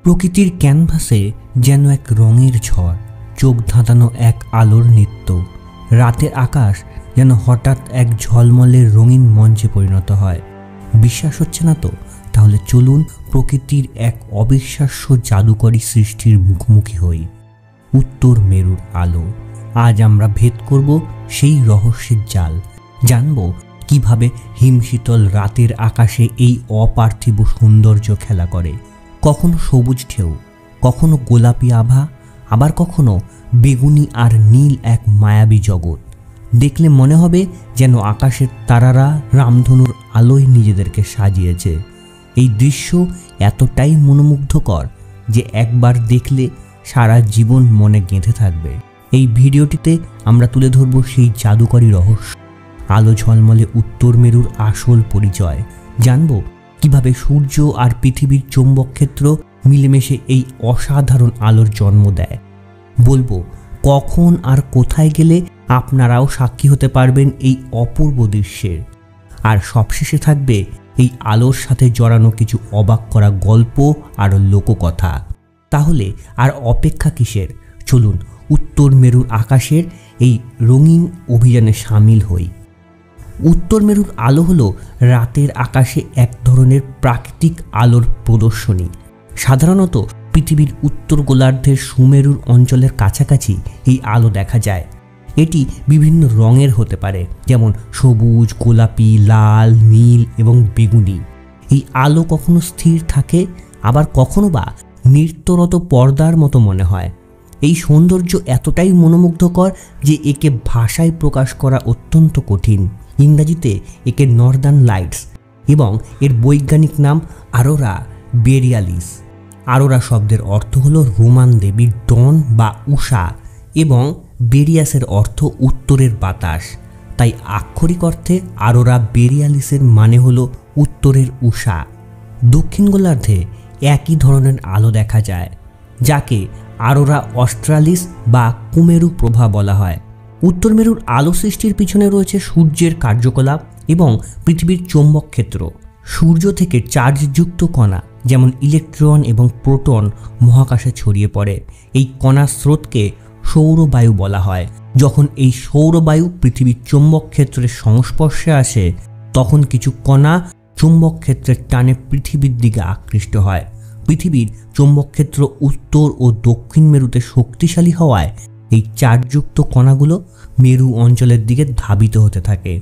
প্রকৃতির ক্যানভাসে যেন এক রঙের ঝড়, চোখ ধাঁধানো এক আলোর নৃত্য। রাতের আকাশ যেন হঠাৎ এক ঝলমলে রঙিন মঞ্চে পরিণত হয়। বিশ্বাস হচ্ছে না তো? তাহলে চলুন প্রকৃতির এক অবিশ্বাস্য জাদুকরী সৃষ্টির মুখোমুখি হই। উত্তর মেরুর আলো। আজ আমরা ভেদ করব সেই রহস্যের জাল, জানব কিভাবে হিমশীতল রাতের আকাশে এই অপার্থিব সৌন্দর্য খেলা করে। কখনো সবুজ ঢেউ, কখনো গোলাপি আভা, আবার কখনো বেগুনি আর নীল এক মায়াবী জগৎ। দেখলে মনে হবে যেন আকাশের তারারা রামধনুর আলোয় নিজেদেরকে সাজিয়েছে। এই দৃশ্য এতটাই মনোমুগ্ধকর যে একবার দেখলে সারা জীবন মনে গেঁথে থাকবে। এই ভিডিওটিতে আমরা তুলে ধরব সেই জাদুকরী রহস্য, আলো ঝলমলে উত্তর মেরুর আসল পরিচয়। জানব কিভাবে সূর্য আর পৃথিবীর চৌম্বক ক্ষেত্র মিলেমিশে এই অসাধারণ আলোর জন্ম দেয়। বলবো কখন আর কোথায় গেলে আপনারাও সাক্ষী হতে পারবেন এই অপূর্ব দৃশ্যের। আর সবশেষে থাকবে এই আলোর সাথে জড়ানো কিছু অবাক করা গল্প আর লোককথা। তাহলে আর অপেক্ষা কিসের? চলুন উত্তর মেরুর আকাশের এই রঙিন অভিযানে সামিল হই। উত্তর মেরুর আলো হলো রাতের আকাশে এক ধরনের প্রাকৃতিক আলোর প্রদর্শনী। সাধারণত পৃথিবীর উত্তর গোলার্ধের সুমেরুর অঞ্চলের কাছাকাছি এই আলো দেখা যায়। এটি বিভিন্ন রঙের হতে পারে, যেমন সবুজ, গোলাপি, লাল, নীল এবং বেগুনি। এই আলো কখনো স্থির থাকে, আবার কখনো বা নৃত্যরত পর্দার মতো মনে হয়। এই সৌন্দর্য এতটাই মনোমুগ্ধকর যে একে ভাষায় প্রকাশ করা অত্যন্ত কঠিন। ইংরাজিতে একে নর্দার্ন লাইটস এবং এর বৈজ্ঞানিক নাম আরোরা বোরিয়ালিস। আরোরা শব্দের অর্থ হলো রোমান দেবীর ডন বা উষা এবং বেরিয়াসের অর্থ উত্তরের বাতাস। তাই আক্ষরিক অর্থে আরোরা বোরিয়ালিসের মানে হলো উত্তরের উষা। দক্ষিণ গোলার্ধে একই ধরনের আলো দেখা যায়, যাকে আরোরা অস্ট্রালিস বা কুমেরু প্রভা বলা হয়। উত্তর মেরুর আলো সৃষ্টির পিছনে রয়েছে সূর্যের কার্যকলাপ এবং পৃথিবীর চৌম্বক ক্ষেত্র। সূর্য থেকে চার্জযুক্ত কণা যেমন ইলেকট্রন এবং প্রোটন মহাকাশে ছড়িয়ে পড়ে। এই কণার স্রোতকে সৌরবায়ু বলা হয়। যখন এই সৌরবায়ু পৃথিবীর চৌম্বক ক্ষেত্রের সংস্পর্শে আসে, তখন কিছু কণা চৌম্বক ক্ষেত্রের টানে পৃথিবীর দিকে আকৃষ্ট হয়। পৃথিবীর চৌম্বক ক্ষেত্র উত্তর ও দক্ষিণ মেরুতে শক্তিশালী হওয়ায় এই চার্জযুক্ত কণাগুলো মেরু অঞ্চলের দিকে ধাবিত হতে থাকে।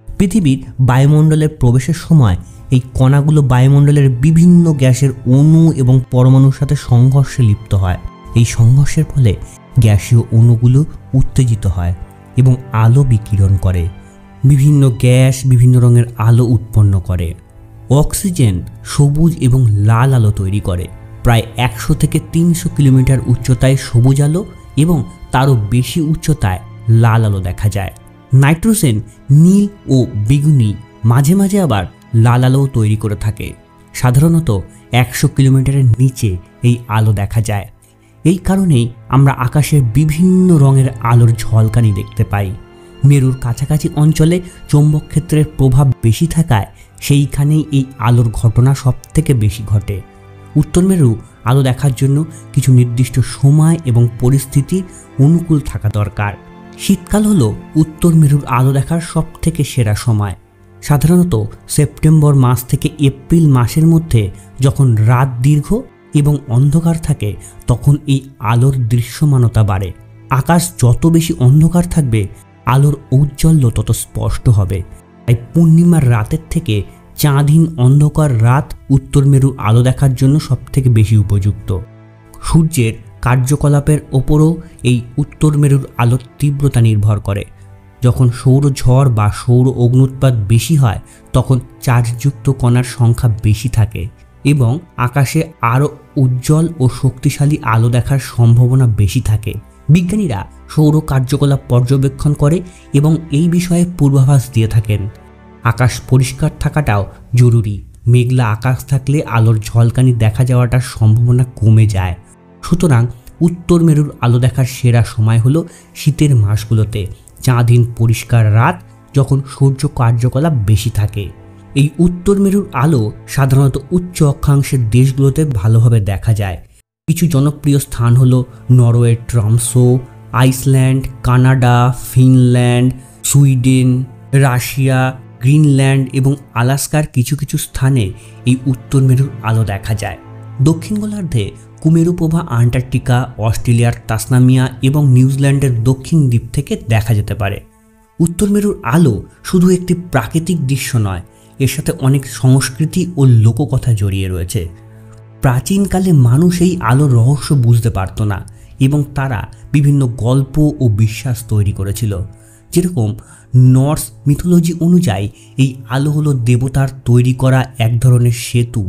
পৃথিবীর বায়ুমণ্ডলে প্রবেশের সময় এই কণাগুলো বায়ুমণ্ডলের বিভিন্ন গ্যাসের অণু এবং পরমাণুর সাথে সংঘর্ষে লিপ্ত হয়। এই সংঘর্ষের ফলে গ্যাসীয় অণুগুলো উত্তেজিত হয় এবং আলো বিকিরণ করে। বিভিন্ন গ্যাস বিভিন্ন রঙের আলো উৎপন্ন করে। অক্সিজেন সবুজ এবং লাল আলো তৈরি করে। প্রায় 100 থেকে 300 কিলোমিটার উচ্চতায় সবুজ আলো এবং তারও বেশি উচ্চতায় লাল আলো দেখা যায়। নাইট্রোজেন নীল ও বেগুনি, মাঝে মাঝে আবার লাল আলোও তৈরি করে থাকে। সাধারণত 100 কিলোমিটারের নিচে এই আলো দেখা যায়। এই কারণেই আমরা আকাশের বিভিন্ন রঙের আলোর ঝলকানি দেখতে পাই। মেরুর কাছাকাছি অঞ্চলে চৌম্বক ক্ষেত্রের প্রভাব বেশি থাকায় সেইখানেই এই আলোর ঘটনা সবথেকে বেশি ঘটে। উত্তর মেরু আলো দেখার জন্য কিছু নির্দিষ্ট সময় এবং পরিস্থিতি অনুকূল থাকা দরকার। শীতকাল হলো উত্তর মেরুর আলো দেখার সবথেকে সেরা সময়। সাধারণত সেপ্টেম্বর মাস থেকে এপ্রিল মাসের মধ্যে, যখন রাত দীর্ঘ এবং অন্ধকার থাকে, তখন এই আলোর দৃশ্যমানতা বাড়ে। আকাশ যত বেশি অন্ধকার থাকবে, আলোর ঔজ্জ্বল্য তত স্পষ্ট হবে। তাই পূর্ণিমার রাতের থেকে চাঁদহীন অন্ধকার রাত উত্তর মেরুর আলো দেখার জন্য সবথেকে বেশি উপযুক্ত। সূর্যের কার্যকলাপের ওপরও এই উত্তর মেরুর আলোর তীব্রতা নির্ভর করে। যখন সৌর ঝড় বা সৌর অগ্নুৎপাত বেশি হয়, তখন চার্জযুক্ত কণার সংখ্যা বেশি থাকে এবং আকাশে আরও উজ্জ্বল ও শক্তিশালী আলো দেখার সম্ভাবনা বেশি থাকে। বিজ্ঞানীরা সৌর কার্যকলাপ পর্যবেক্ষণ করে এবং এই বিষয়ে পূর্বাভাস দিয়ে থাকেন। আকাশ পরিষ্কার থাকাটাও জরুরি। মেঘলা আকাশ থাকলে আলোর ঝলকানি দেখা যাওয়াটার সম্ভাবনা কমে যায়। সুতরাং উত্তর মেরুর আলো দেখার সেরা সময় হলো শীতের মাসগুলোতে, চাঁদহীন পরিষ্কার রাত, যখন সূর্য কার্যকলাপ বেশি থাকে। এই উত্তর মেরুর আলো সাধারণত উচ্চ অক্ষাংশের দেশগুলোতে ভালোভাবে দেখা যায়। কিছু জনপ্রিয় স্থান হলো Norway Tromsø, Iceland, Canada, Finland, Sweden, Russia, Greenland এবং আলাস্কার কিছু কিছু স্থানে এই উত্তর মেরুর আলো দেখা যায়। দক্ষিণ গোলার্ধে কুমেরুপ্রভা আন্টার্কটিকা, অস্ট্রেলিয়ার তাসমানিয়া এবং নিউজিল্যান্ডের দক্ষিণ দ্বীপ থেকে দেখা যেতে পারে। উত্তর মেরুর আলো শুধু একটি প্রাকৃতিক দৃশ্য নয়, এর সাথে অনেক সংস্কৃতি ও লোককথা জড়িয়ে রয়েছে। প্রাচীনকালে মানুষ এই আলোর রহস্য বুঝতে পারত না এবং তারা বিভিন্ন গল্প ও বিশ্বাস তৈরি করেছিল। যেরকম নর্স মিথোলজি অনুযায়ী এই আলো হলো দেবতার তৈরি করা এক ধরনের সেতু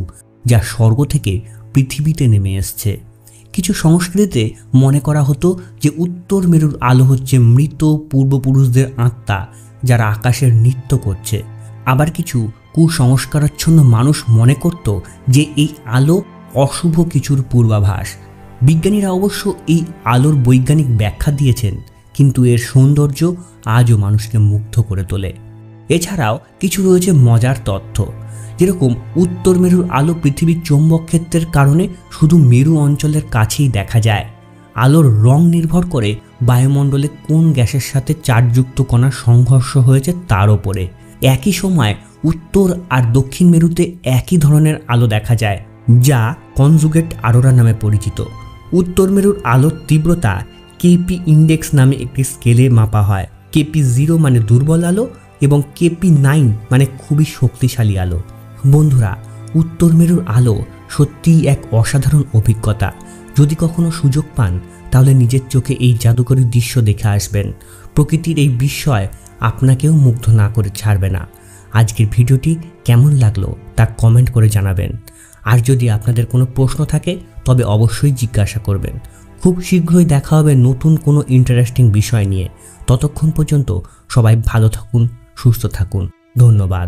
যা স্বর্গ থেকে পৃথিবীতে নেমে এসছে। কিছু সংস্কৃতিতে মনে করা হতো যে উত্তর মেরুর আলো হচ্ছে মৃত পূর্বপুরুষদের আত্মা যারা আকাশের নৃত্য করছে। আবার কিছু কুসংস্কারাচ্ছন্ন মানুষ মনে করত যে এই আলো অশুভ কিছুর পূর্বাভাস। বিজ্ঞানীরা অবশ্য এই আলোর বৈজ্ঞানিক ব্যাখ্যা দিয়েছেন, কিন্তু এর সৌন্দর্য আজও মানুষকে মুগ্ধ করে তোলে। এছাড়াও কিছু রয়েছে মজার তথ্য, যেরকম উত্তর মেরুর আলো পৃথিবীর চৌম্বক ক্ষেত্রের কারণে শুধু মেরু অঞ্চলের কাছেই দেখা যায়। আলোর রং নির্ভর করে বায়ুমণ্ডলে কোন গ্যাসের সাথে চার্জযুক্ত কণার সংঘর্ষ হয়েছে তার ওপরে। একই সময় উত্তর আর দক্ষিণ মেরুতে একই ধরনের আলো দেখা যায়, যা কনজুগেট অরোরা নামে পরিচিত। উত্তর মেরুর আলোর তীব্রতা কেপি ইন্ডেক্স নামে একটি স্কেলে মাপা হয়। কেপি 0 মানে দুর্বল আলো এবং কেপি 9 মানে খুবই শক্তিশালী আলো। বন্ধুরা, উত্তর মেরুর আলো সত্যিই এক অসাধারণ অভিজ্ঞতা। যদি কখনো সুযোগ পান তাহলে নিজের চোখে এই জাদুকরী দৃশ্য দেখে আসবেন। প্রকৃতির এই বিস্ময় আপনাকেও মুগ্ধ না করে ছাড়বে না। আজকের ভিডিওটি কেমন লাগলো তা কমেন্ট করে জানাবেন। আর যদি আপনাদের কোনো প্রশ্ন থাকে তবে অবশ্যই জিজ্ঞাসা করবেন। খুব শীঘ্রই দেখা হবে নতুন কোনো ইন্টারেস্টিং বিষয় নিয়ে। ততক্ষণ পর্যন্ত সবাই ভালো থাকুন, সুস্থ থাকুন। ধন্যবাদ।